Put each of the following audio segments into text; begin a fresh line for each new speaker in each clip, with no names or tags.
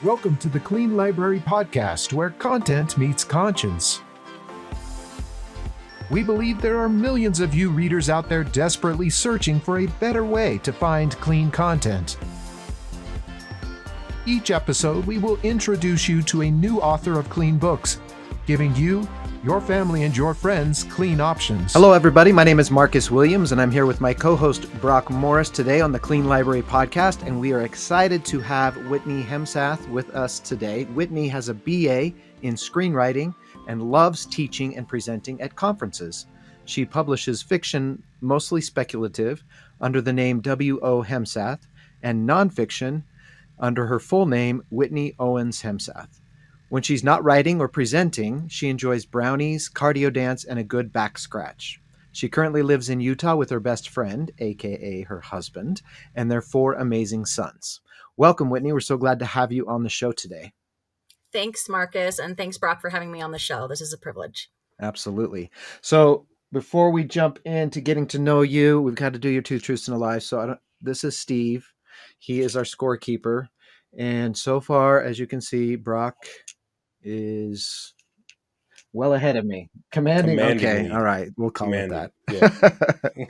Welcome to the Clean Library Podcast, where content meets conscience. We believe there are millions of you readers out there desperately searching for a better way to find clean content. Each episode, we will introduce you to a new author of clean books, giving you, your family, and your friends clean options.
Hello, everybody. My name is Marcus Williams, and I'm here with my co-host Brock Morris today on the Clean Library Podcast, and we are excited to have Whitney Hemsath with us today. Whitney has a BA in screenwriting and loves teaching and presenting at conferences. She publishes fiction, mostly speculative, under the name W.O. Hemsath, and nonfiction under her full name, Whitney Owens Hemsath. When she's not writing or presenting, she enjoys brownies, cardio dance, and a good back scratch. She currently lives in Utah with her best friend, aka her husband, and their 4 amazing sons. Welcome, Whitney. We're so glad to have you on the show today.
Thanks, Marcus, and thanks, Brock, for having me on the show. This is a privilege.
Absolutely. So before we jump into getting to know you, we've got to do your 2 truths and a lie. So this is Steve. He is our scorekeeper. And so far, as you can see, Brock is well ahead of me. Commanding okay. Lead. All right. We'll call it that. Yeah.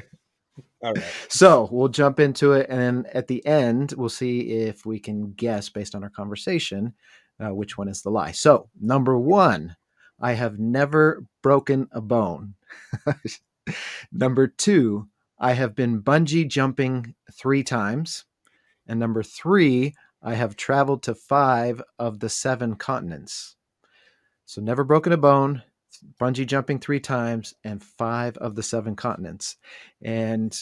All right. So we'll jump into it. And then at the end, we'll see if we can guess based on our conversation, which one is the lie. So number 1, I have never broken a bone. Number 2, I have been bungee jumping 3 times. And number 3, I have traveled to 5 of the 7 continents. So never broken a bone, bungee jumping 3 times, and 5 of the 7 continents. And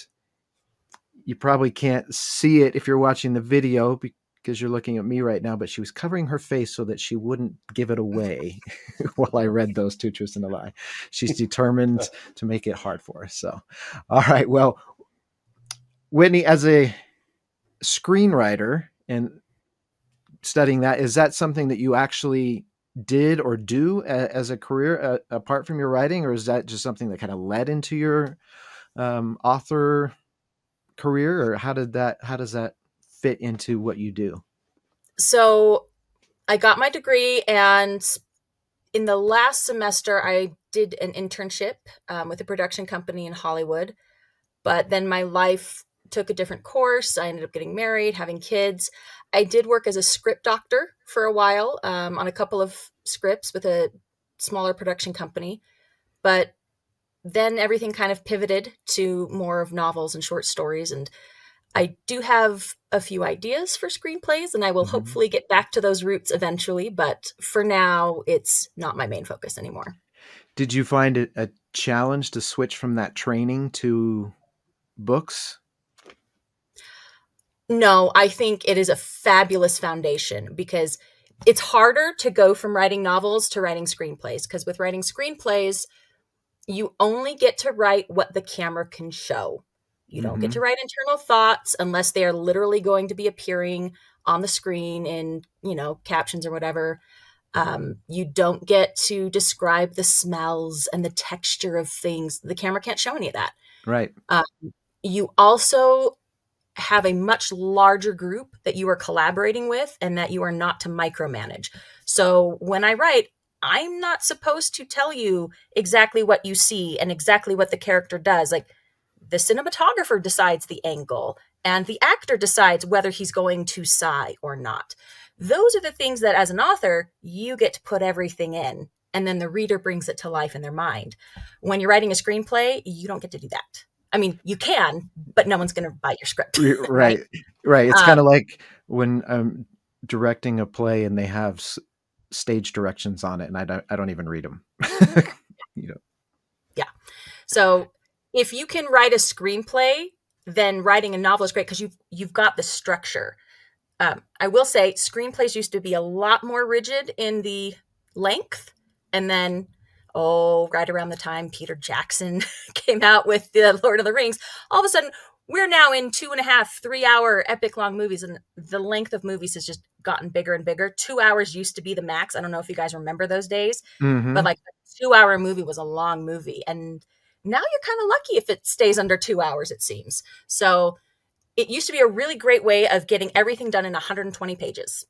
you probably can't see it if you're watching the video because you're looking at me right now, but she was covering her face so that she wouldn't give it away while I read those 2 truths and a lie. She's determined to make it hard for us. So, all right. Well, Whitney, as a screenwriter and studying that, is that something that you actually did or do as a career apart from your writing, or is that just something that kind of led into your author career, or how does that fit into what you do?
So I got my degree, and in the last semester I did an internship with a production company in Hollywood, but then my life took a different course. I ended up getting married, having kids. I did work as a script doctor for a while on a couple of scripts with a smaller production company. But then everything kind of pivoted to more of novels and short stories. And I do have a few ideas for screenplays, and I will hopefully get back to those roots eventually. But for now, it's not my main focus anymore.
Did you find it a challenge to switch from that training to books?
No, I think it is a fabulous foundation because it's harder to go from writing novels to writing screenplays, because with writing screenplays, you only get to write what the camera can show. You don't get to write internal thoughts unless they are literally going to be appearing on the screen in, captions or whatever. You don't get to describe the smells and the texture of things. The camera can't show any of that.
Right.
You also have a much larger group that you are collaborating with and that you are not to micromanage. So when I write, I'm not supposed to tell you exactly what you see and exactly what the character does. Like, the cinematographer decides the angle and the actor decides whether he's going to sigh or not. Those are the things that as an author, you get to put everything in, and then the reader brings it to life in their mind. When you're writing a screenplay, you don't get to do that. I mean, you can, but no one's going to buy your script.
Right. It's kind of like when I'm directing a play and they have stage directions on it, and I don't even read them.
Yeah. So if you can write a screenplay, then writing a novel is great because you've got the structure. I will say screenplays used to be a lot more rigid in the length, and then right around the time Peter Jackson came out with the Lord of the Rings, all of a sudden we're now in 2.5, 3-hour epic long movies. And the length of movies has just gotten bigger and bigger. 2 hours used to be the max. I don't know if you guys remember those days, but like a 2-hour movie was a long movie. And now you're kind of lucky if it stays under 2 hours, it seems. So it used to be a really great way of getting everything done in 120 pages.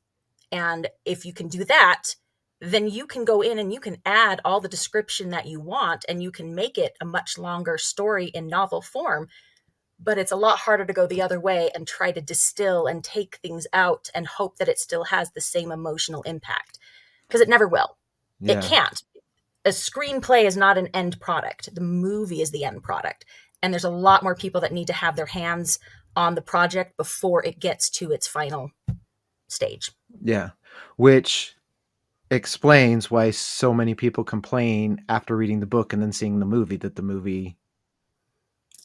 And if you can do that, then you can go in and you can add all the description that you want, and you can make it a much longer story in novel form. But it's a lot harder to go the other way and try to distill and take things out and hope that it still has the same emotional impact, because it never will. It
Yeah.
can't. A screenplay is not an end product. The movie is the end product. And there's a lot more people that need to have their hands on the project before it gets to its final stage.
Yeah. Which explains why so many people complain after reading the book and then seeing the movie that the movie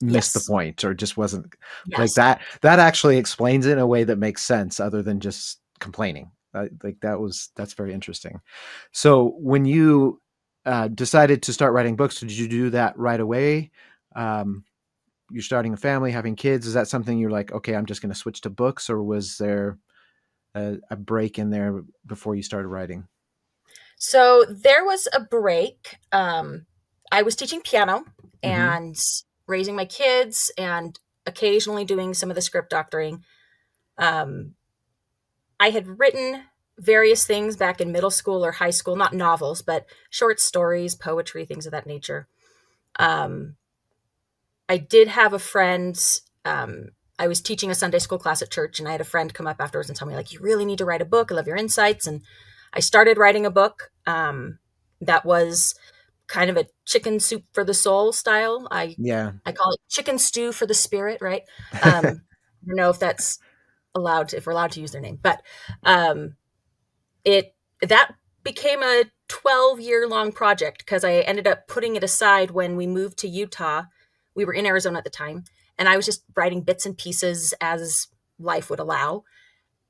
missed the
Yes.
point or just wasn't like
Yes.
that. That actually explains it in a way that makes sense other than just complaining. Like that's very interesting. So when you decided to start writing books, did you do that right away? You're starting a family, having kids. Is that something you're like, okay, I'm just going to switch to books, or was there a break in there before you started writing?
So there was a break. I was teaching piano
Mm-hmm.
and raising my kids and occasionally doing some of the script doctoring. Um, I had written various things back in middle school or high school, not novels, but short stories, poetry, things of that nature. Um, I did have a friend. Um, I was teaching a Sunday school class at church, and I had a friend come up afterwards and tell me, like, you really need to write a book. I love your insights. And I started writing a book that was kind of a chicken soup for the soul style.
Yeah.
I call it chicken stew for the spirit, right? I don't know if that's if we're allowed to use their name, but um, it that became a 12-year long project because I ended up putting it aside when we moved to Utah. We were in Arizona at the time, and I was just writing bits and pieces as life would allow.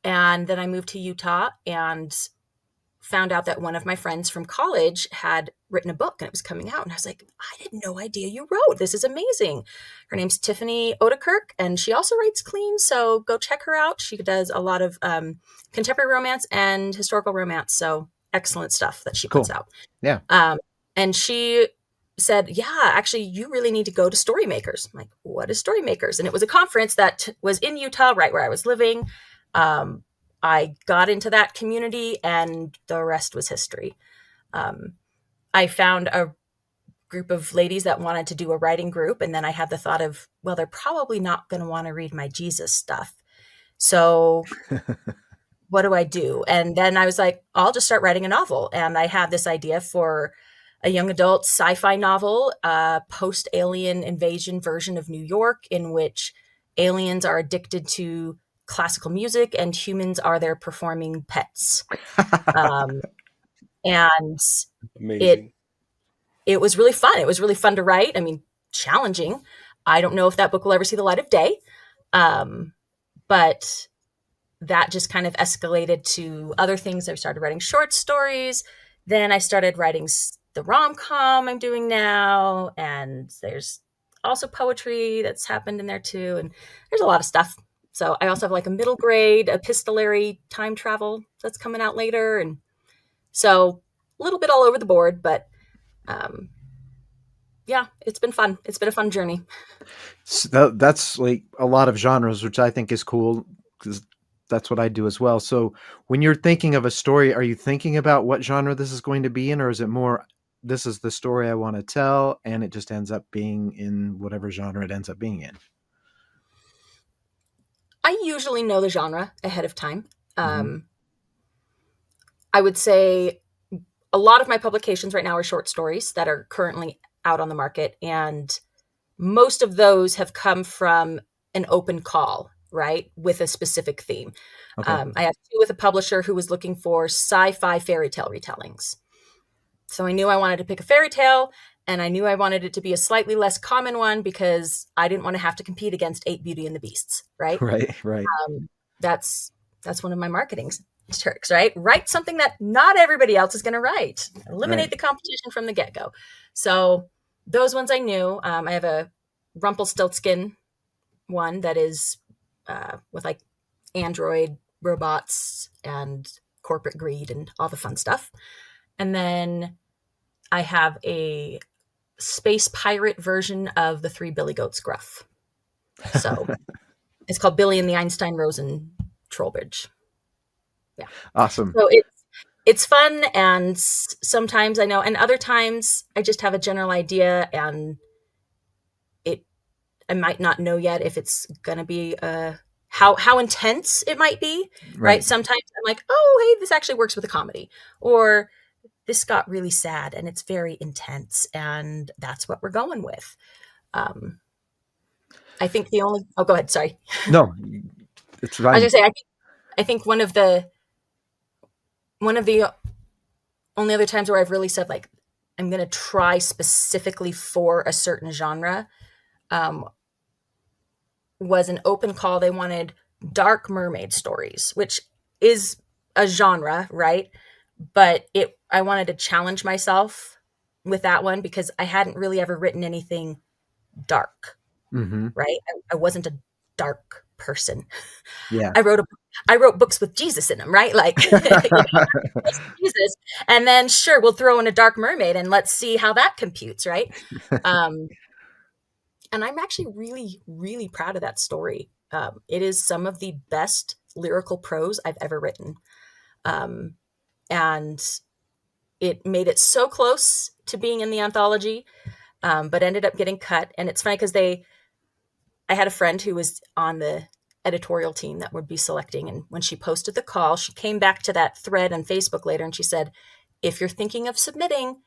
And then I moved to Utah and found out that one of my friends from college had written a book and it was coming out. And I was like, I had no idea you wrote. This is amazing. Her name's Tiffany Odekirk, and she also writes clean. So go check her out. She does a lot of contemporary romance and historical romance. So excellent stuff that she puts
Cool.
out.
Yeah.
And she said, yeah, actually, you really need to go to Storymakers. I'm like, what is Storymakers? And it was a conference that was in Utah, right where I was living. I got into that community, and the rest was history. I found a group of ladies that wanted to do a writing group, and then I had the thought of, well, they're probably not going to want to read my Jesus stuff. So what do I do? And then I was like, I'll just start writing a novel. And I had this idea for a young adult sci-fi novel, a post-alien invasion version of New York, in which aliens are addicted to classical music and humans are their performing pets. Um, and it
Amazing.
it was really fun. It was really fun to write. I mean, challenging. I don't know if that book will ever see the light of day, but that just kind of escalated to other things. I started writing short stories. Then I started writing the rom-com I'm doing now. And there's also poetry that's happened in there too. And there's a lot of stuff. So I also have like a middle grade epistolary time travel that's coming out later. And so a little bit all over the board, but yeah, it's been fun. It's been a fun journey.
That's like a lot of genres, which I think is cool because that's what I do as well. So when you're thinking of a story, are you thinking about what genre this is going to be in, or is it more, this is the story I want to tell, and it just ends up being in whatever genre it ends up being in?
I usually know the genre ahead of time.
Mm-hmm.
I would say a lot of my publications right now are short stories that are currently out on the market. And most of those have come from an open call, right? With a specific theme.
Okay.
I have two with a publisher who was looking for sci-fi fairy tale retellings. So I knew I wanted to pick a fairy tale, and I knew I wanted it to be a slightly less common one because I didn't want to have to compete against 8 Beauty and the Beasts, right?
Right.
That's one of my marketing tricks, right? Write something that not everybody else is going to write. Eliminate
Right.
the competition from the get-go. So those ones I knew. I have a Rumpelstiltskin one that is with like android robots and corporate greed and all the fun stuff. And then I have a space pirate version of the Three Billy Goats Gruff. So it's called Billy and the Einstein Rosen Trollbridge. Yeah.
Awesome.
So it's fun, and sometimes I know, and other times I just have a general idea, and it I might not know yet if it's gonna be how intense it might be, right?
Right.
Sometimes I'm like, oh, hey, this actually works with a comedy, or this got really sad and it's very intense, and that's what we're going with. Um, I think the only oh, go ahead, sorry.
No, it's
I was
fine.
gonna say I think one of the only other times where I've really said like I'm gonna try specifically for a certain genre um, was an open call. They wanted dark mermaid stories, which is a genre, right? But I wanted to challenge myself with that one because I hadn't really ever written anything dark,
Mm-hmm.
right? I wasn't a dark person.
Yeah.
I wrote books with Jesus in them, right? Like Jesus, and then sure, we'll throw in a dark mermaid and let's see how that computes, right? Um, and I'm actually really, really proud of that story. It is some of the best lyrical prose I've ever written, um, and it made it so close to being in the anthology, but ended up getting cut. And it's funny because I had a friend who was on the editorial team that would be selecting. And when she posted the call, she came back to that thread on Facebook later and she said, if you're thinking of submitting,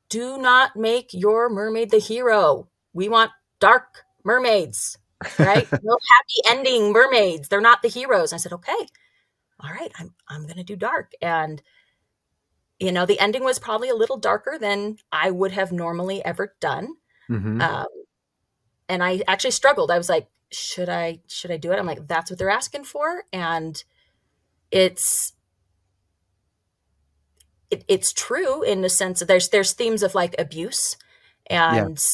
do not make your mermaid the hero. We want dark mermaids, right? No happy ending mermaids. They're not the heroes. And I said, okay, all right, I'm going to do dark. And, the ending was probably a little darker than I would have normally ever done.
Mm-hmm.
Um, and I actually struggled. I was like, should I do it? I'm like, that's what they're asking for. And it's, it's true in the sense that there's themes of like abuse
Yeah.
and,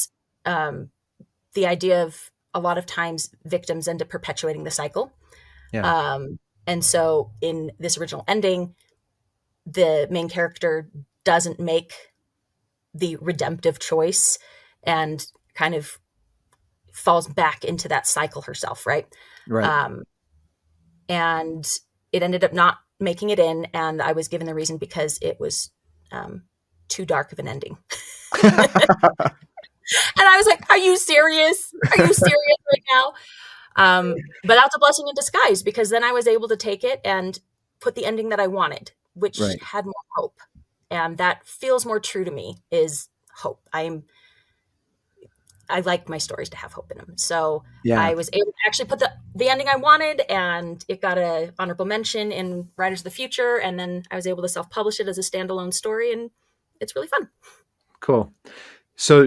um, the idea of a lot of times victims end up perpetuating the cycle.
Yeah.
And so in this original ending, the main character doesn't make the redemptive choice and kind of falls back into that cycle herself, right?
Right.
Um, and it ended up not making it in, and I was given the reason because it was too dark of an ending. And I was like, "Are you serious? Are you serious right now?" But that's a blessing in disguise because then I was able to take it and put the ending that I wanted, which
Right.
had more hope, and that feels more true to me. Is hope. I like my stories to have hope in them. So
Yeah.
I was able to actually put the ending I wanted, and it got a honorable mention in Writers of the Future. And then I was able to self-publish it as a standalone story, and it's really fun.
Cool. So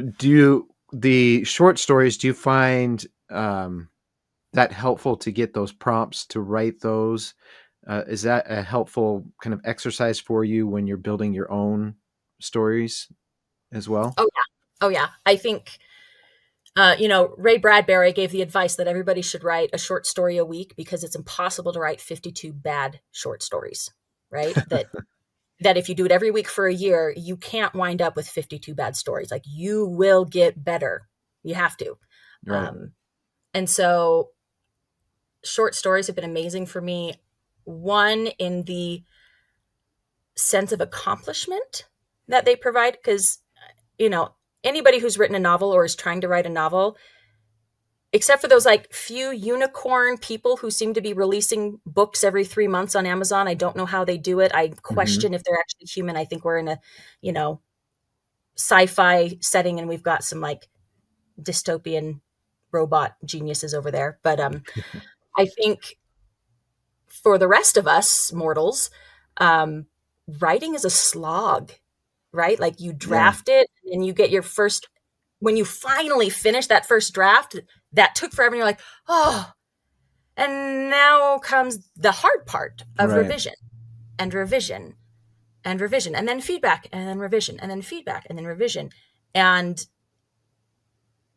the short stories, do you find that helpful to get those prompts to write those? Is that a helpful kind of exercise for you when you're building your own stories as well?
Oh yeah, oh yeah. I think Ray Bradbury gave the advice that everybody should write a short story a week because it's impossible to write 52 bad short stories, right? That if you do it every week for a year, you can't wind up with 52 bad stories. Like you will get better. You have to.
Right.
Um, and so short stories have been amazing for me. One, in the sense of accomplishment that they provide, because, anybody who's written a novel or is trying to write a novel, except for those like few unicorn people who seem to be releasing books every 3 months on Amazon, I don't know how they do it. I
Mm-hmm.
question if they're actually human. I think we're in a, you know, sci-fi setting and we've got some like dystopian robot geniuses over there. But I think for the rest of us mortals, um, writing is a slog, right? Like you
Yeah.
draft it and you get your first, when you finally finish that first draft, that took forever. And you're like, oh, and now comes the hard part of
Right.
revision and revision and revision, and then feedback, and then revision, and then feedback, and then revision. And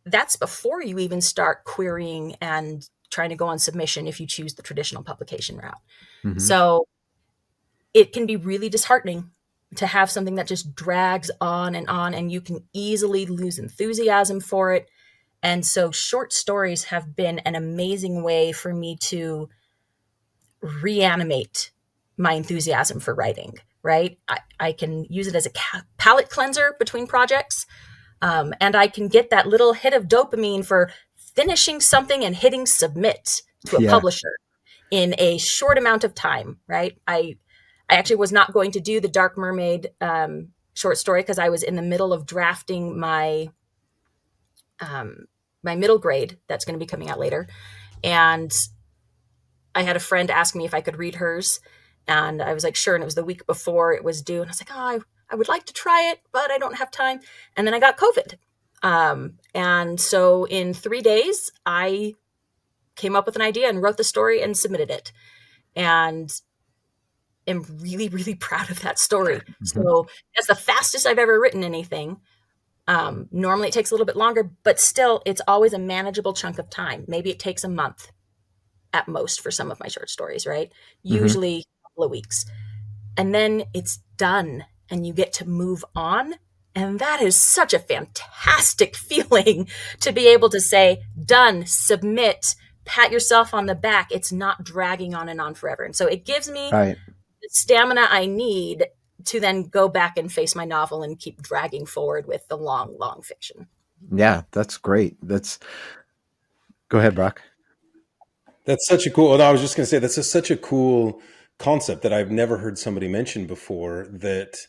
that's before you even start querying and trying to go on submission if you choose the traditional publication route.
Mm-hmm.
So it can be really disheartening to have something that just drags on, and you can easily lose enthusiasm for it. And so short stories have been an amazing way for me to reanimate my enthusiasm for writing, right? I can use it as a palate cleanser between projects. And I can get that little hit of dopamine for finishing something and hitting submit to a
Yeah.
publisher in a short amount of time, right? I actually was not going to do the Dark Mermaid short story because I was in the middle of drafting my my middle grade that's going to be coming out later. And I had a friend ask me if I could read hers. And I was like, sure. And it was the week before it was due. And I was like, oh, I would like to try it, but I don't have time. And then I got COVID. And so in 3 days, I came up with an idea and wrote the story and submitted it. And am really, really proud of that story.
Mm-hmm.
So that's the fastest I've ever written anything. Normally it takes a little bit longer, but still it's always a manageable chunk of time. Maybe it takes a month at most for some of my short stories, right? Usually a couple of weeks. And then it's done and you get to move on. And that is such a fantastic feeling to be able to say, done, submit, pat yourself on the back. It's not dragging on and on forever. And so it gives me
Right.
the stamina I need to then go back and face my novel and keep dragging forward with the long, long fiction.
Yeah, that's great. Go ahead, Brock.
That's such a cool, well, I was just going to say, that's such a cool concept that I've never heard somebody mention before, that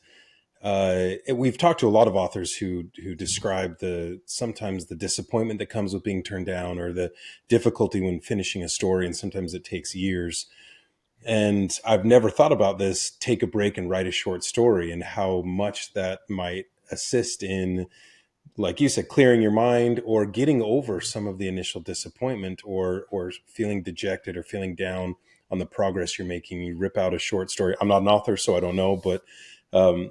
we've talked to a lot of authors who describe sometimes the disappointment that comes with being turned down, or the difficulty when finishing a story, and sometimes it takes years. And I've never thought about this, take a break and write a short story, and how much that might assist in, like you said, clearing your mind or getting over some of the initial disappointment, or feeling dejected or feeling down on the progress you're making. You rip out a short story. I'm not an author, so I don't know, but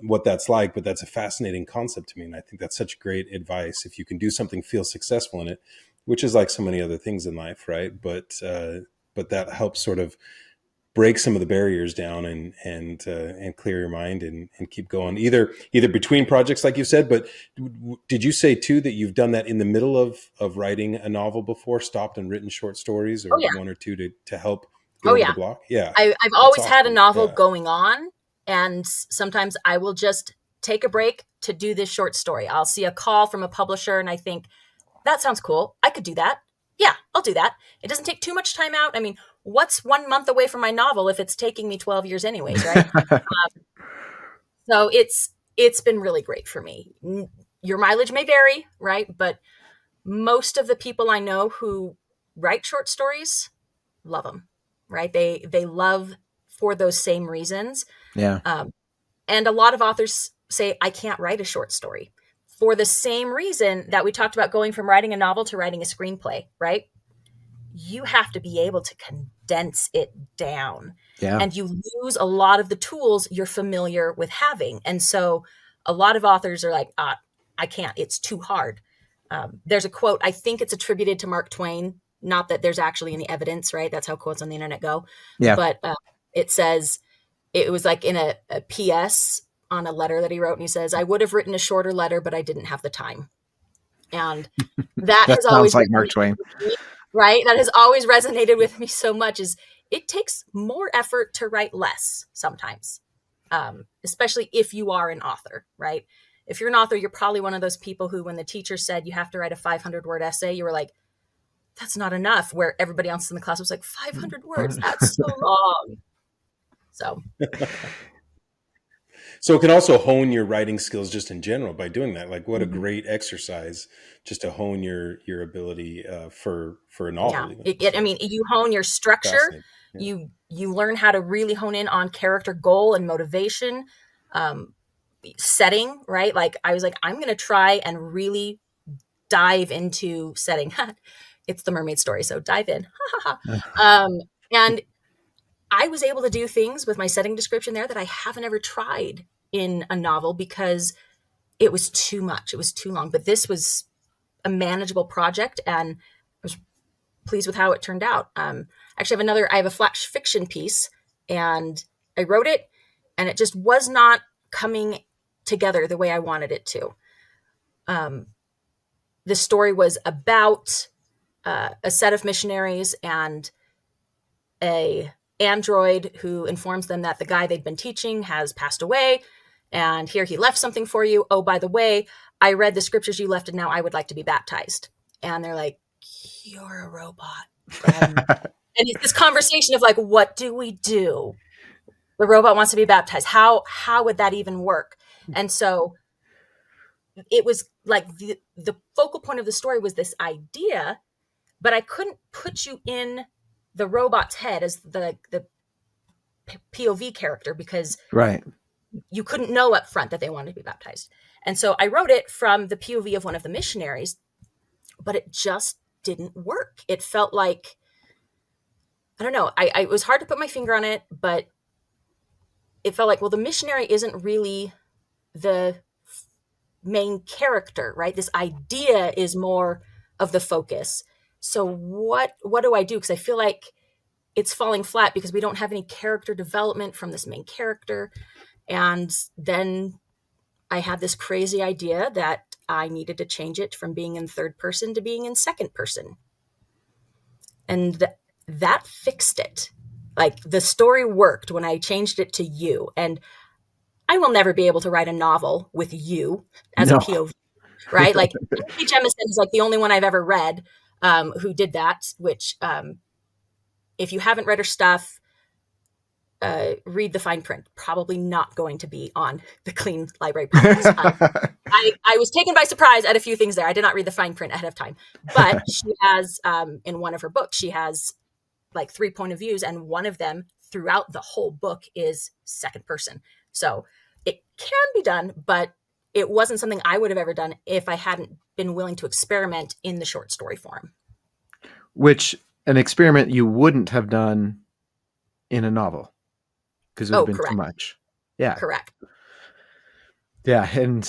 what that's like, but that's a fascinating concept to me. And I think that's such great advice. If you can do something, feel successful in it, which is like so many other things in life, right? But that helps sort of break some of the barriers down and clear your mind and keep going, either between projects, like you said. But did you say too that you've done that in the middle of writing a novel before, stopped and written short stories, or one or two to help get over the block? Yeah.
I've always
awesome.
had a novel going on, and sometimes I will just take a break to do this short story. I'll see a call from a publisher and I think, that sounds cool. I could do that. Yeah, I'll do that. It doesn't take too much time out. I mean, what's 1 month away from my novel if it's taking me 12 years anyways, right? So it's been really great for me. Your mileage may vary, right? But most of the people I know who write short stories love them, right? They love for those same reasons.
Yeah.
And a lot of authors say, I can't write a short story, for the same reason that we talked about going from writing a novel to writing a screenplay, right? You have to be able to condense it down.
Yeah.
And you lose a lot of the tools you're familiar with having. And so a lot of authors are like, I can't, it's too hard. There's a quote, I think it's attributed to Mark Twain, not that there's actually any evidence, right? That's how quotes on the internet go.
Yeah.
But it says, it was like in a PS on a letter that he wrote, and he says, I would have written a shorter letter, but I didn't have the time. And that has always
like Mark Twain,
right? That has always resonated with me so much. Is it takes more effort to write less sometimes, especially if you are an author, right? If you're an author, you're probably one of those people who, when the teacher said you have to write a 500-word essay, you were like, that's not enough. Where everybody else in the class was like, 500 words, that's so long.
So it can also hone your writing skills just in general by doing that. Like, what a great exercise just to hone your ability for a novel.
Yeah. I mean, you hone your structure. Yeah. You learn how to really hone in on character goal and motivation, setting, right? Like I was like, I'm going to try and really dive into setting. It's the mermaid story, so dive in. And I was able to do things with my setting description there that I haven't ever tried in a novel because it was too much. It was too long. But this was a manageable project, and I was pleased with how it turned out. Actually, I have a flash fiction piece, and I wrote it, and it just was not coming together the way I wanted it to. The story was about a set of missionaries and a android who informs them that the guy they'd been teaching has passed away, and here he left something for you. Oh, by the way, I read the scriptures you left, and now I would like to be baptized. And they're like, you're a robot. And it's this conversation of like, what do we do? The robot wants to be baptized. How would that even work? And so it was like the focal point of the story was this idea, but I couldn't put you in the robot's head as the POV character, because
Right.
you couldn't know up front that they wanted to be baptized. And so I wrote it from the POV of one of the missionaries, but it just didn't work. It felt like, I don't know, it was hard to put my finger on it, but it felt like, well, the missionary isn't really the main character, right? This idea is more of the focus. So what do I do? Because I feel like it's falling flat because we don't have any character development from this main character. And then I had this crazy idea that I needed to change it from being in third person to being in second person. And that fixed it. Like, the story worked when I changed it to you. And I will never be able to write a novel with you as a POV, right? Like, H. Hemsath is like the only one I've ever read who did that, which if you haven't read her stuff, read the fine print. Probably not going to be on the Clean Library podcast. I was taken by surprise at a few things there. I did not read the fine print ahead of time. But she has, in one of her books, she has like 3 point of views, and one of them throughout the whole book is second person. So it can be done, but it wasn't something I would have ever done if I hadn't been willing to experiment in the short story form.
Which, an experiment you wouldn't have done in a novel, because it would have been too much. Yeah.
Correct.
Yeah. And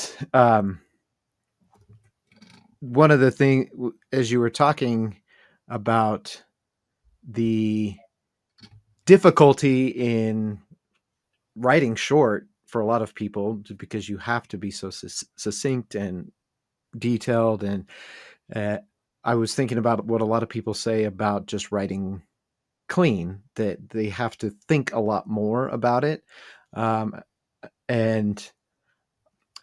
one of the things, as you were talking about the difficulty in writing short for a lot of people, because you have to be so succinct and detailed. And I was thinking about what a lot of people say about just writing clean, that they have to think a lot more about it. And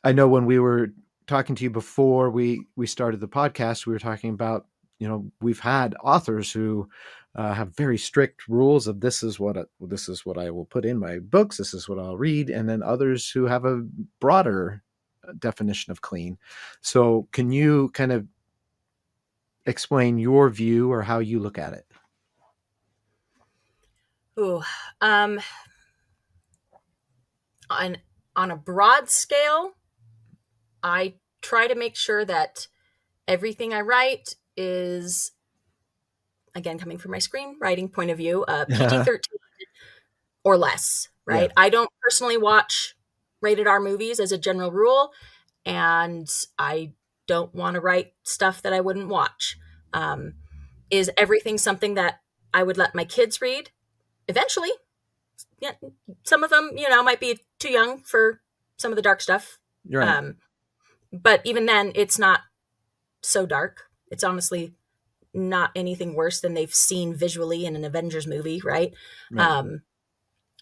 I know when we were talking to you before we started the podcast, we were talking about, we've had authors who have very strict rules of this is what I will put in my books. This is what I'll read. And then others who have a broader definition of clean. So can you kind of explain your view or how you look at it?
Ooh, on a broad scale, I try to make sure that everything I write is, again, coming from my screenwriting point of view, PG-13 or less, right? Yeah. I don't personally watch rated R movies as a general rule, and I don't want to write stuff that I wouldn't watch. Is everything something that I would let my kids read? Eventually. Yeah, some of them, might be too young for some of the dark stuff.
Right.
But even then, it's not so dark. It's honestly not anything worse than they've seen visually in an Avengers movie, right?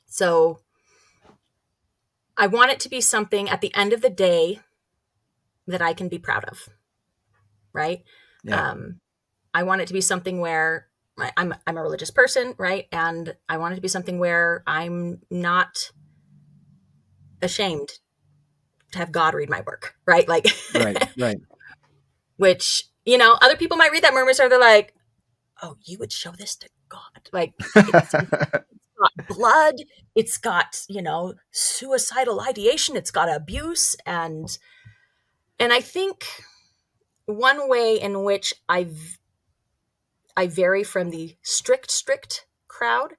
So I want it to be something at the end of the day that I can be proud of, right?
Yeah.
I want it to be something where I'm a religious person, right? And I want it to be something where I'm not ashamed to have God read my work, right? Like,
right.
Which, other people might read that murmur, so they're like, oh, you would show this to God. Like, it's got blood, it's got, suicidal ideation, it's got abuse. And I think one way in which I vary from the strict crowd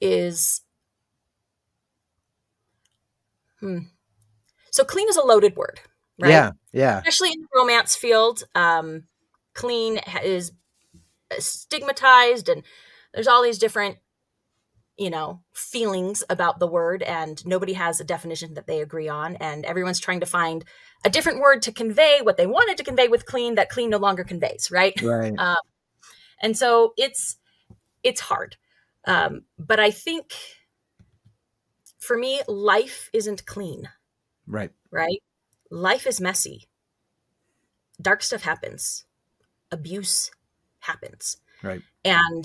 is, so clean is a loaded word, right?
Yeah.
Especially in the romance field, clean is stigmatized, and there's all these different, feelings about the word, and nobody has a definition that they agree on, and everyone's trying to find a different word to convey what they wanted to convey with clean that clean no longer conveys, right?
Right.
And so it's hard. But I think for me, life isn't clean,
Right.
right? Life is messy. Dark stuff happens. Abuse happens.
Right.
And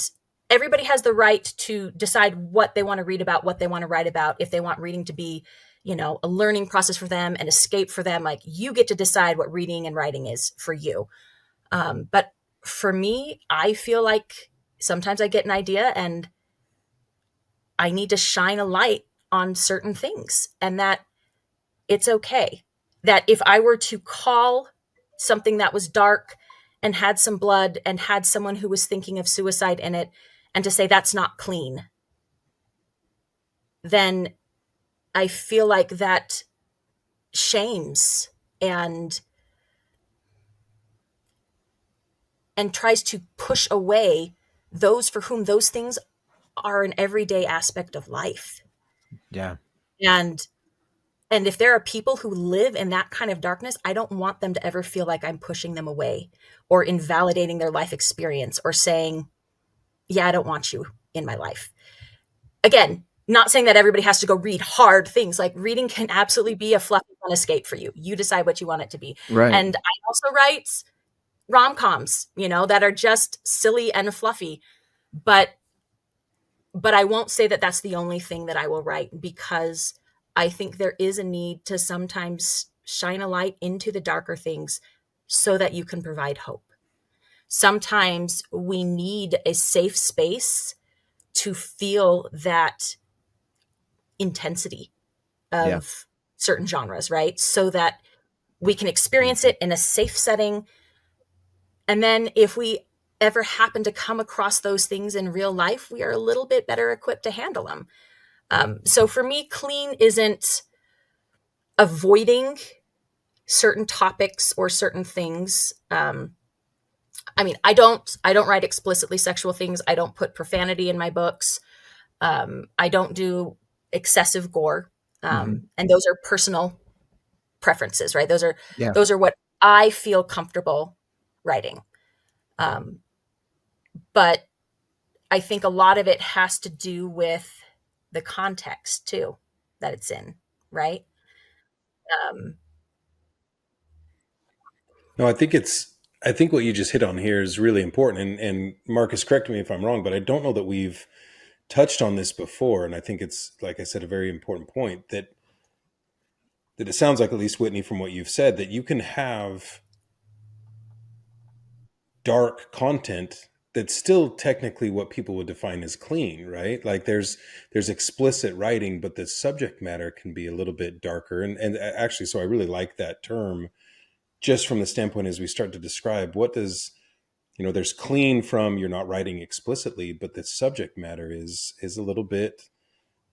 everybody has the right to decide what they want to read about, what they want to write about. If they want reading to be, a learning process for them, an escape for them, like you get to decide what reading and writing is for you. But for me, I feel like sometimes I get an idea and I need to shine a light on certain things, and that it's okay. That if I were to call something that was dark and had some blood and had someone who was thinking of suicide in it, and to say that's not clean, then I feel like that shames and tries to push away those for whom those things are an everyday aspect of life.
Yeah.
And if there are people who live in that kind of darkness, I don't want them to ever feel like I'm pushing them away or invalidating their life experience or saying, yeah, I don't want you in my life. Again, not saying that everybody has to go read hard things. Like reading can absolutely be a fluffy fun escape for you. You decide what you want it to be.
Right.
And I also write rom-coms, that are just silly and fluffy. But I won't say that that's the only thing that I will write, because I think there is a need to sometimes shine a light into the darker things so that you can provide hope. Sometimes we need a safe space to feel that intensity of certain genres, right? So that we can experience it in a safe setting. And then if we ever happen to come across those things in real life, we are a little bit better equipped to handle them. So for me, clean isn't avoiding certain topics or certain things. I don't write explicitly sexual things. I don't put profanity in my books. I don't do excessive gore. And those are personal preferences, right? Those are what I feel comfortable writing. But I think a lot of it has to do with the context too that it's in, right?
No, I think what you just hit on here is really important. And Marcus, correct me if I'm wrong, but I don't know that we've touched on this before. And I think it's, like I said, a very important point that it sounds like, at least Whitney, from what you've said, that you can have dark content that's still technically what people would define as clean, right? Like there's explicit writing, but the subject matter can be a little bit darker. And actually, so I really like that term, just from the standpoint as we start to describe what does, there's clean from you're not writing explicitly, but the subject matter is a little bit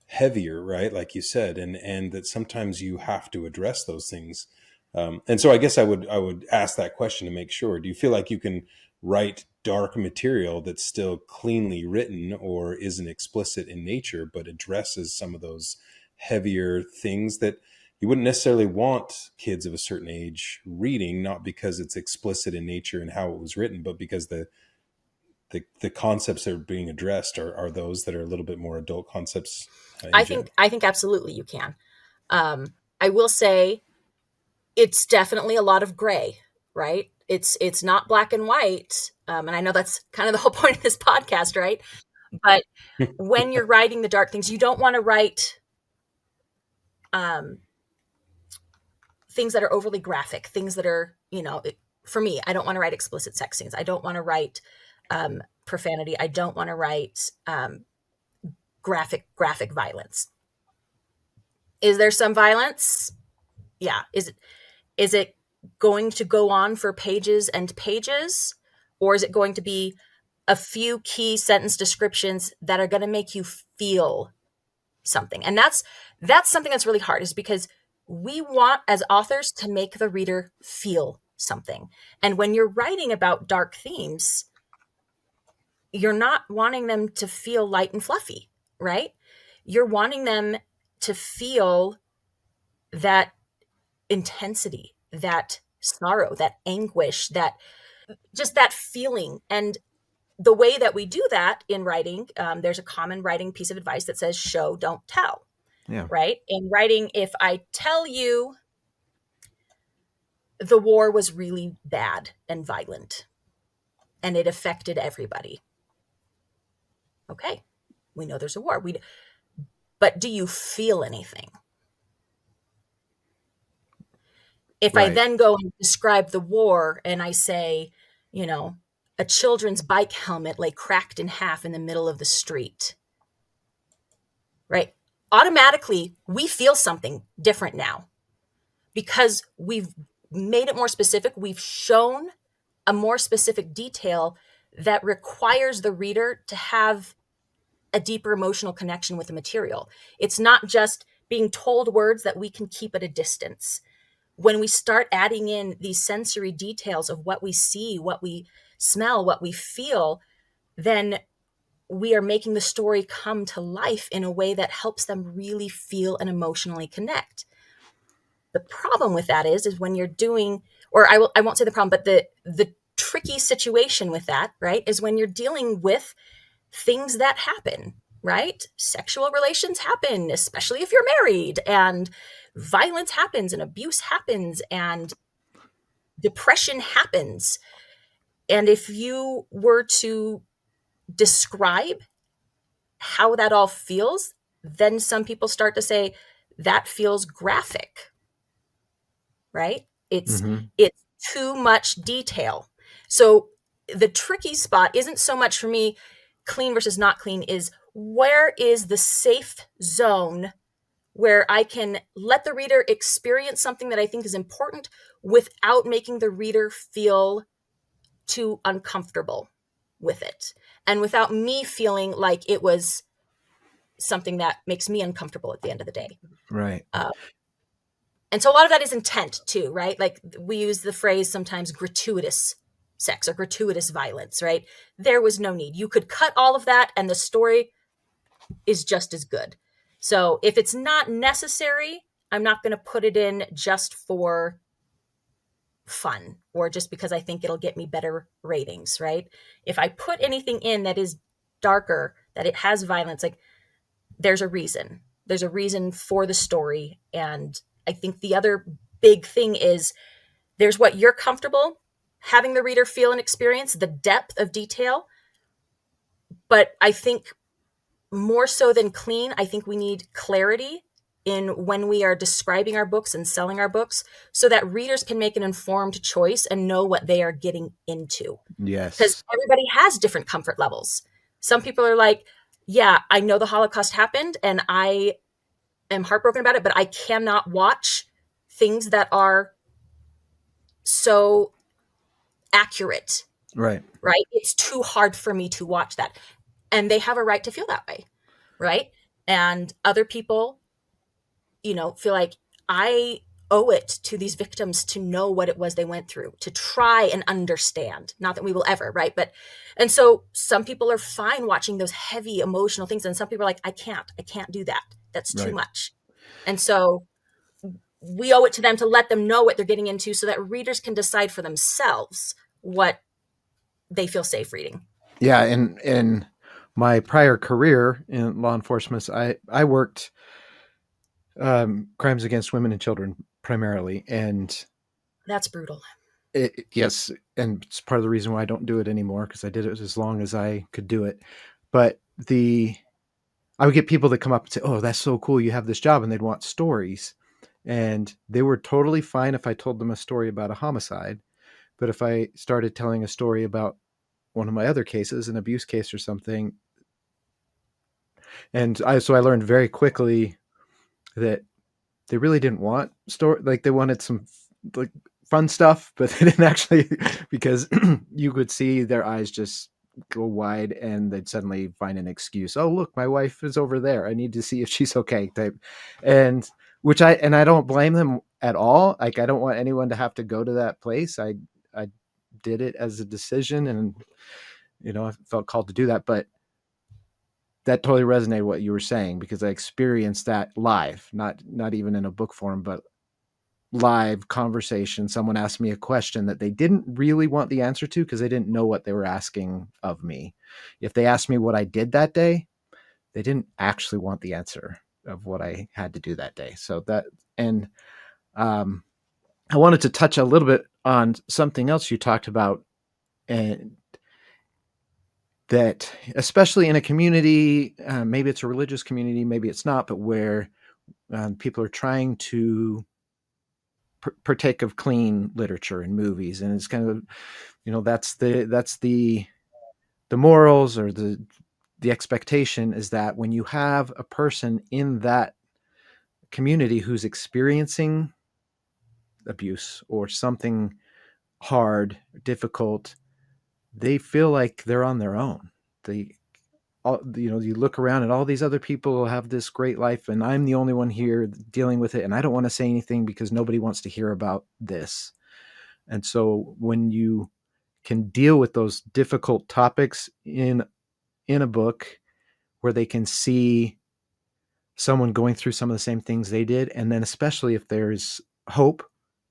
heavier, right? Like you said, and that sometimes you have to address those things. And so I guess I would ask that question to make sure. Do you feel like you can write dark material that's still cleanly written or isn't explicit in nature, but addresses some of those heavier things that you wouldn't necessarily want kids of a certain age reading, not because it's explicit in nature and how it was written, but because the concepts that are being addressed are those that are a little bit more adult concepts?
I think absolutely you can. I will say it's definitely a lot of gray, right? It's not black and white. And I know that's kind of the whole point of this podcast, right? But when you're writing the dark things, you don't want to write things that are overly graphic, things that are, for me, I don't want to write explicit sex scenes. I don't want to write profanity. I don't want to write graphic violence. Is there some violence? Yeah. Is it going to go on for pages and pages, or is it going to be a few key sentence descriptions that are going to make you feel something? And that's something that's really hard, is because we want, as authors, to make the reader feel something. And when you're writing about dark themes, you're not wanting them to feel light and fluffy, right? You're wanting them to feel that intensity, that sorrow, that anguish, that just that feeling. And the way that we do that in writing, there's a common writing piece of advice that says show, don't tell.
Yeah.
Right? In writing, if I tell you the war was really bad and violent and it affected everybody, okay, we know there's a war. But do you feel anything? If I
Right.
then go and describe the war and I say, a children's bike helmet lay cracked in half in the middle of the street, right? Automatically, we feel something different now because we've made it more specific. We've shown a more specific detail that requires the reader to have a deeper emotional connection with the material. It's not just being told words that we can keep at a distance. When we start adding in these sensory details of what we see, what we smell, what we feel, then we are making the story come to life in a way that helps them really feel and emotionally connect. The problem with that is when you're doing, or I won't say the problem, but the tricky situation with that, right, is when you're dealing with things that happen, right? Sexual relations happen, especially if you're married, and violence happens, and abuse happens, and depression happens. And if you were to describe how that all feels, then some people start to say that feels graphic, right? It's
Mm-hmm.
it's too much detail. So the tricky spot isn't so much for me clean versus not clean, is where is the safe zone where I can let the reader experience something that I think is important without making the reader feel too uncomfortable with it, and without me feeling like it was something that makes me uncomfortable at the end of the day.
Right.
And so a lot of that is intent too, right? Like we use the phrase sometimes gratuitous sex or gratuitous violence, right? There was no need. You could cut all of that and the story is just as good. So if it's not necessary, I'm not going to put it in just for fun or just because I think it'll get me better ratings, right? If I put anything in that is darker, that it has violence, like there's a reason. There's a reason for the story. And I think the other big thing is there's what you're comfortable having the reader feel and experience, the depth of detail. But I think more so than clean, I think we need clarity in when we are describing our books and selling our books so that readers can make an informed choice and know what they are getting into. Because
Yes.
everybody has different comfort levels. Some people are like, yeah, I know the Holocaust happened and I am heartbroken about it, but I cannot watch things that are so accurate,
Right.
right? It's too hard for me to watch that. And they have a right to feel that way, right? And other people, feel like I owe it to these victims to know what it was they went through, to try and understand. Not that we will ever, right? And so some people are fine watching those heavy emotional things. And some people are like, I can't do that. That's too
Right.
much. And so we owe it to them to let them know what they're getting into so that readers can decide for themselves what they feel safe reading.
Yeah. In my prior career in law enforcement, I worked crimes against women and children primarily, and
That's brutal.
yes, and it's part of the reason why I don't do it anymore, because I did it as long as I could do it. But I would get people that come up and say, "Oh, that's so cool! You have this job," and they'd want stories, and they were totally fine if I told them a story about a homicide. But if I started telling a story about one of my other cases, an abuse case or something, so I learned very quickly that they really didn't want story, like they wanted some like fun stuff, but they didn't actually, because you could see their eyes just go wide and they'd suddenly find an excuse. Oh, look, my wife is over there. I need to see if she's okay type. And I don't blame them at all. Like, I don't want anyone to have to go to that place. I did it as a decision, and I felt called to do that, but that totally resonated what you were saying, because I experienced that live, not even in a book form, but live conversation, someone asked me a question that they didn't really want the answer to because they didn't know what they were asking of me. If they asked me what I did that day, they didn't actually want the answer of what I had to do that day. So that, and I wanted to touch a little bit on something else you talked about, and that especially in a community, maybe it's a religious community, maybe it's not, but where people are trying to partake of clean literature and movies, and it's kind of, that's the morals, or the expectation is that when you have a person in that community who's experiencing abuse or something hard, difficult, they feel like they're on their own. You look around and all these other people have this great life, and I'm the only one here dealing with it, and I don't want to say anything because nobody wants to hear about this. And so when you can deal with those difficult topics in a book where they can see someone going through some of the same things they did, and then especially if there's hope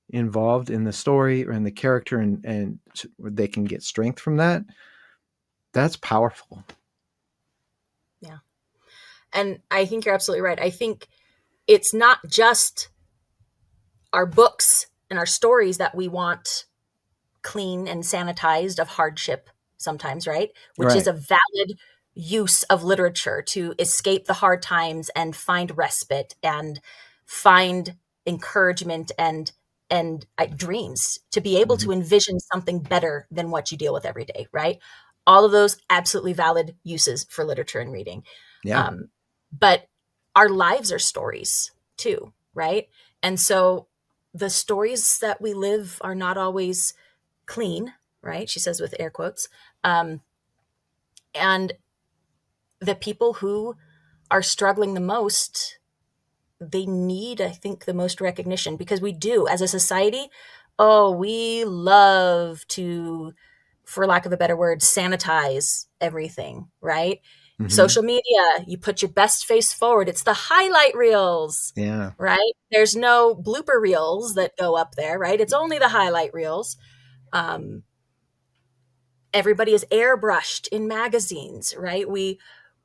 involved in the story or in the character, and they can get strength from that, that's powerful.
Yeah. And I think you're absolutely right. I think it's not just our books and our stories that we want clean and sanitized of hardship sometimes, right? Which is
Right.
a valid use of literature to escape the hard times and find respite and find encouragement and dreams, to be able to envision something better than what you deal with every day, right? All of those absolutely valid uses for literature and reading.
Yeah.
But our lives are stories too, right? And so the stories that we live are not always clean, right? She says with air quotes. And the people who are struggling the most, they need, I think, the most recognition, because we do, as a society, we love to, for lack of a better word, sanitize everything, right?
Mm-hmm.
Social media, you put your best face forward. It's the highlight reels,
Yeah.
right? There's no blooper reels that go up there, right? It's only the highlight reels. Everybody is airbrushed in magazines, right? We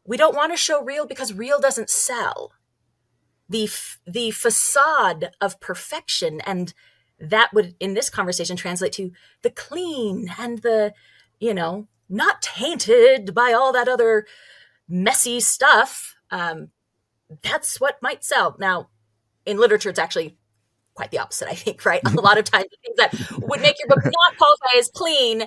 don't want to show real because real doesn't sell. The facade of perfection, and that would in this conversation translate to the clean and the, not tainted by all that other messy stuff. That's what might sell. Now, in literature, it's actually quite the opposite, I think, right? A lot of times the things that would make your book not qualify as clean,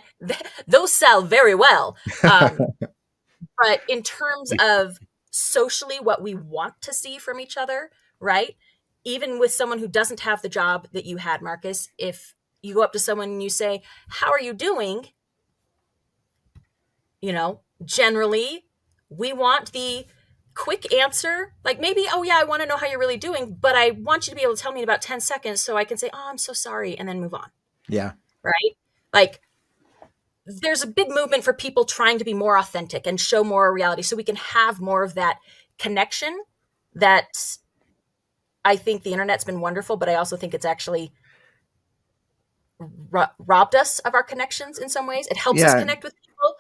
those sell very well. But in terms of socially what we want to see from each other, right? Even with someone who doesn't have the job that you had, Marcus, if you go up to someone and you say, "How are you doing?" Generally, we want the quick answer, like maybe, "Oh yeah, I want to know how you're really doing, but I want you to be able to tell me in about 10 seconds so I can say, 'Oh, I'm so sorry,' and then move on."
Yeah.
Right? Like, there's a big movement for people trying to be more authentic and show more reality so we can have more of that connection. That I think the internet's been wonderful, but I also think it's actually robbed us of our connections in some ways. It helps us connect with people,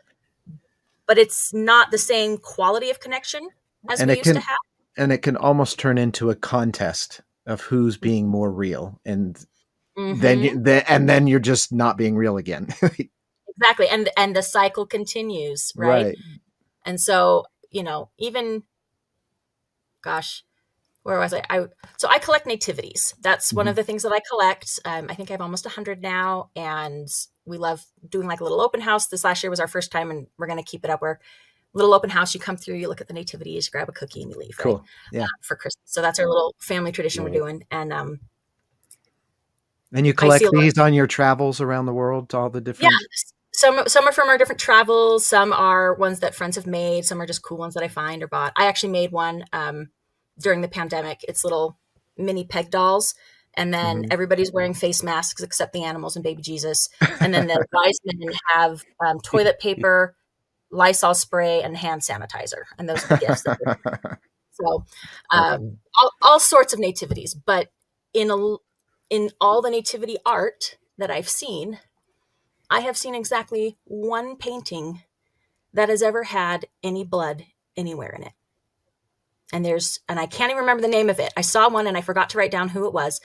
but it's not the same quality of connection as we used to have.
And it can almost turn into a contest of who's being more real, and then you're just not being real again.
Exactly. And the cycle continues, right? And so, even, gosh, where was I? So I collect nativities. That's one of the things that I collect. I think I have almost 100 now, and we love doing like a little open house. This last year was our first time, and we're going to keep it up. Where little open house, you come through, you look at the nativities, you grab a cookie, and you leave.
Cool.
Right?
Yeah.
For Christmas. So that's our little family tradition we're doing. And
you collect these on your travels around the world, all the different.
Yeah. Some are from our different travels. Some are ones that friends have made. Some are just cool ones that I find or bought. I actually made one during the pandemic. It's little mini peg dolls. And then everybody's wearing face masks except the animals and baby Jesus. And then the wise men have toilet paper, Lysol spray, and hand sanitizer. And those are the gifts. So all sorts of nativities. But in in all the nativity art that I've seen, I have seen exactly one painting that has ever had any blood anywhere in it. And I can't even remember the name of it. I saw one and I forgot to write down who it was,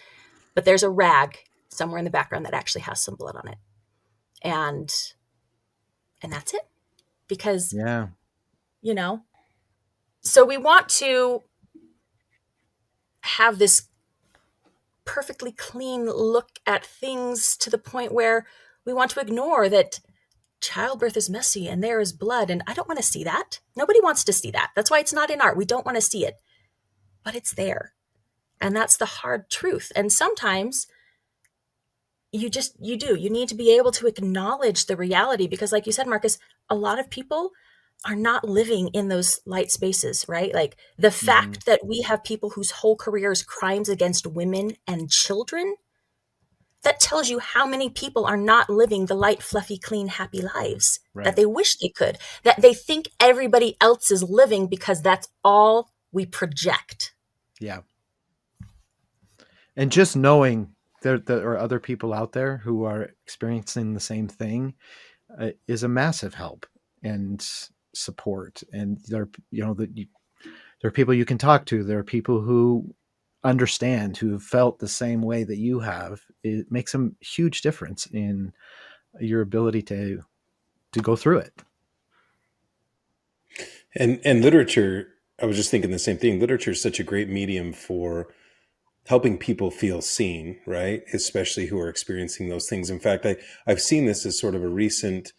but there's a rag somewhere in the background that actually has some blood on it. And that's it. Because,
Yeah.
So we want to have this perfectly clean look at things to the point where we want to ignore that childbirth is messy and there is blood. And I don't want to see that. Nobody wants to see that. That's why it's not in art. We don't want to see it, but it's there. And that's the hard truth. And sometimes you need to be able to acknowledge the reality, because like you said, Marcus, a lot of people are not living in those light spaces, right? Like the fact that we have people whose whole career is crimes against women and children, that tells you how many people are not living the light, fluffy, clean, happy lives that they wish they could, that they think everybody else is living because that's all we project.
Yeah. And just knowing there are other people out there who are experiencing the same thing is a massive help and support. And there are people you can talk to. There are people who understand, who have felt the same way that you have. It makes a huge difference in your ability to go through it.
And literature, I was just thinking the same thing. Literature is such a great medium for helping people feel seen, right? Especially who are experiencing those things. In fact, I've seen this as sort of a recent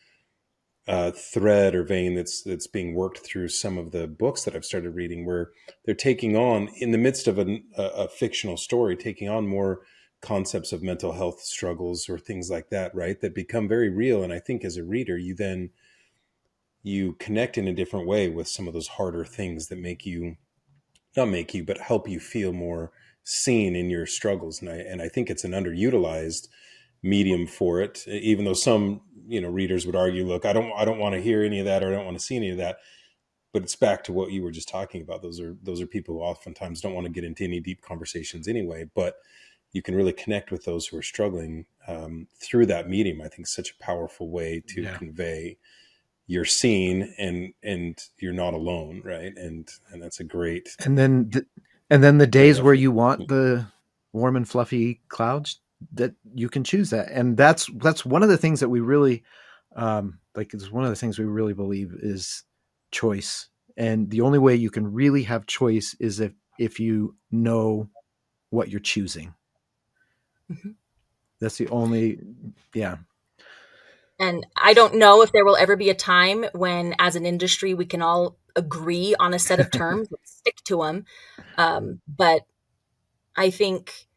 thread or vein that's being worked through some of the books that I've started reading, where they're taking on, in the midst of a fictional story, taking on more concepts of mental health struggles or things like that, right? That become very real. And I think as a reader, you connect in a different way with some of those harder things that but help you feel more seen in your struggles. And I think it's an underutilized medium for it, even though some, readers would argue, look, I don't want to hear any of that, or I don't want to see any of that. But it's back to what you were just talking about. Those are people who oftentimes don't want to get into any deep conversations anyway, but you can really connect with those who are struggling through that medium. I think such a powerful way to convey you're seen and you're not alone, right? And that's a great.
And then the days where you want the warm and fluffy clouds, that you can choose that. And that's one of the things that we really it's one of the things we really believe is choice. And the only way you can really have choice is if you know what you're choosing. Mm-hmm. That's the only,
And I don't know if there will ever be a time when, as an industry, we can all agree on a set of terms and stick to them. But I think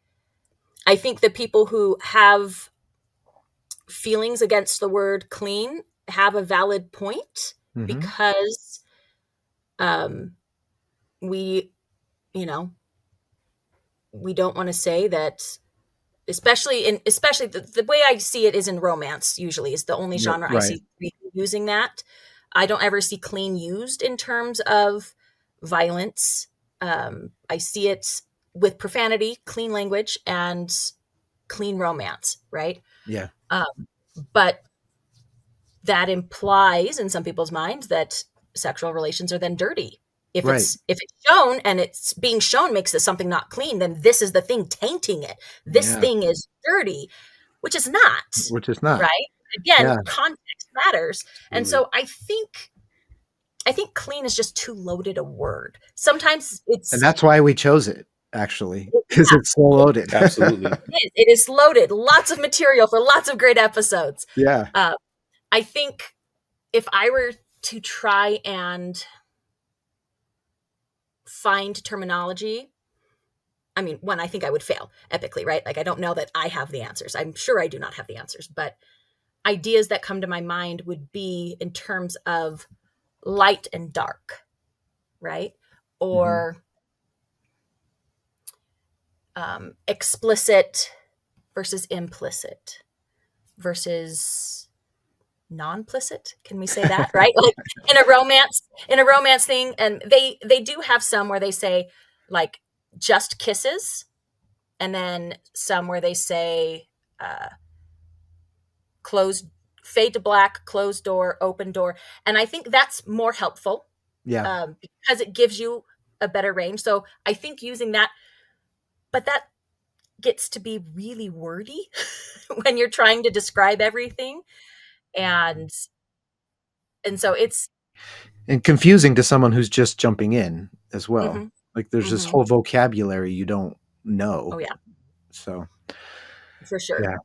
the people who have feelings against the word clean have a valid point, because we don't want to say that. Especially the way I see it is in romance, usually is the only genre I see using that. I don't ever see clean used in terms of violence. I see it with profanity, clean language, and clean romance, right?
Yeah.
But that implies in some people's minds that sexual relations are then dirty. If it's shown, and it's being shown makes it something not clean, then this is the thing tainting it. This thing is dirty, which is not. Right? Again, context matters. Absolutely. And so I think clean is just too loaded a word. Sometimes
and that's why we chose it, actually, because it's so loaded.
Absolutely.
It is loaded. Lots of material for lots of great episodes.
Yeah.
I think if I were to try and find terminology, I mean, one, I think I would fail epically, right? Like, I don't know that I have the answers. I'm sure I do not have the answers, but ideas that come to my mind would be in terms of light and dark, right? Or explicit versus implicit versus non-plicit. Can we say that? Right? Like in a romance thing. And they do have some where they say like just kisses and then some where they say fade to black, closed door, open door. And I think that's more helpful
Yeah.
because it gives you a better range. So I think using that, but that gets to be really wordy when you're trying to describe everything. And so it's
And confusing to someone who's just jumping in as well.
mhm,
Like there's this
mhm.
whole vocabulary you don't know.
Oh yeah,
So
for sure.
yeah.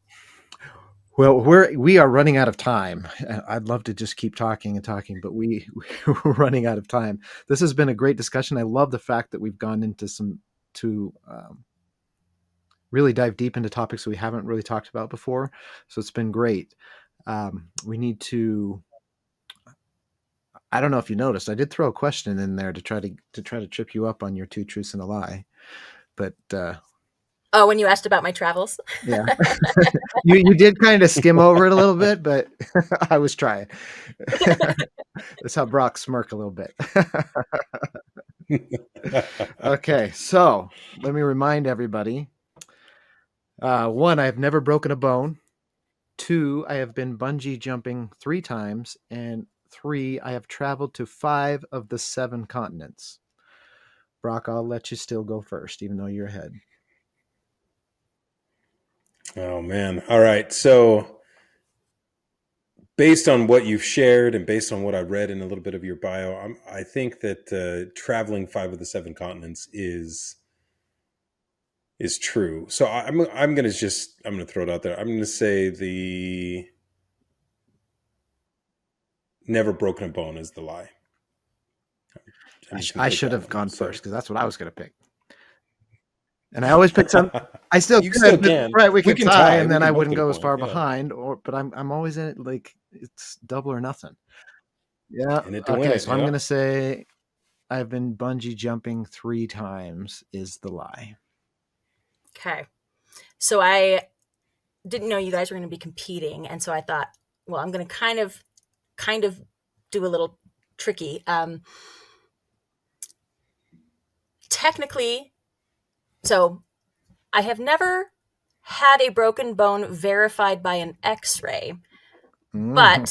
Well, we are running out of time. I'd love to just keep talking and talking, but we're running out of time. This has been a great discussion. I love the fact that we've gone into really dive deep into topics we haven't really talked about before. So it's been great. We need to. I don't know if you noticed. I did throw a question in there to try to trip you up on your 2 truths and a lie, but
Oh, when you asked about my travels.
yeah, you did kind of skim over it a little bit, but I was trying. That's how Brock smirk a little bit. Okay, so let me remind everybody. 1, I have never broken a bone. 2, I have been bungee jumping 3 times. And 3, I have traveled to 5 of the 7 continents. Brock, I'll let you still go first, even though you're ahead.
Oh man. All right. So based on what you've shared and based on what I read in a little bit of your bio, I think that traveling 5 of the 7 continents is true. So I'm going to throw it out there. I'm going to say the never broken a bone is the lie.
I should have gone first because that's what I was going to pick. And I always pick some. I still
You
could,
still can.
right? We
We
can
can
tie,
tie.
and
We
then
can
I
both
wouldn't
get a
go as
point,
far
yeah.
behind. But I'm always in it. Like it's double or nothing. Yeah.
In it to win
Okay.
it,
So I'm
yeah.
going to say I've been bungee jumping 3 times is the lie.
Okay. So I didn't know you guys were going to be competing. And so I thought, well, I'm going to kind of do a little tricky. Technically, so I have never had a broken bone verified by an x-ray, but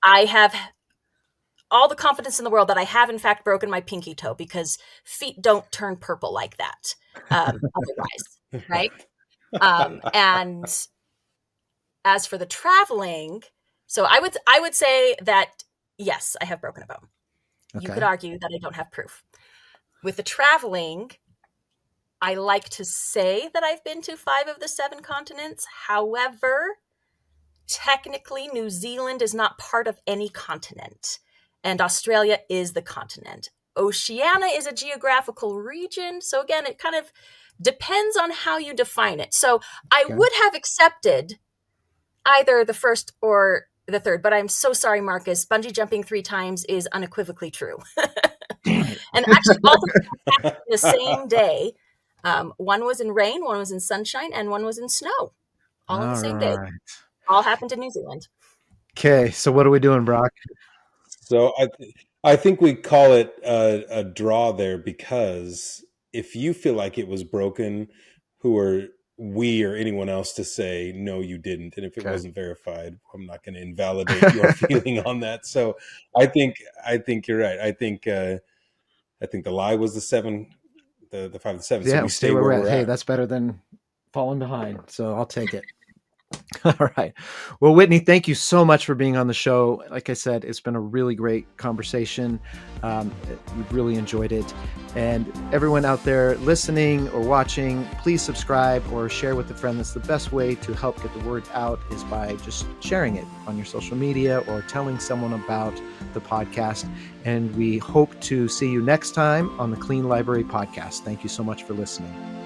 I have all the confidence in the world that I have in fact broken my pinky toe because feet don't turn purple like that otherwise, right? And as for the traveling, so I would say that yes, I have broken a bone. You
Okay.
could argue that I don't have proof. With the traveling, I like to say that I've been to 5 of the 7 continents. However, technically, New Zealand is not part of any continent, and Australia is the continent. Oceania is a geographical region. So again, it kind of depends on how you define it. So I
Okay.
would have accepted either the first or the third, but I'm so sorry, Marcus. Bungee jumping 3 times is unequivocally true. And actually, all the happened the same day. One was in rain, one was in sunshine, and one was in snow. All on the same day.
Right.
All happened in New Zealand.
Okay. So what are we doing, Brock?
So I think we call it a draw there because if you feel like it was broken, who are we or anyone else to say no, you didn't? And if it
Okay.
wasn't verified, I'm not going to invalidate your feeling on that. So I think you're right. I think the lie was the 7, the 5 to 7.
Yeah,
So we
we'll
stay where we're
Hey,
at.
that's better than falling behind. So I'll take it. All right. Well, Whitney, thank you so much for being on the show. Like I said, it's been a really great conversation. We've really enjoyed it. And everyone out there listening or watching, please subscribe or share with a friend. That's the best way to help get the word out is by just sharing it on your social media or telling someone about the podcast. And we hope to see you next time on the Clean Library Podcast. Thank you so much for listening.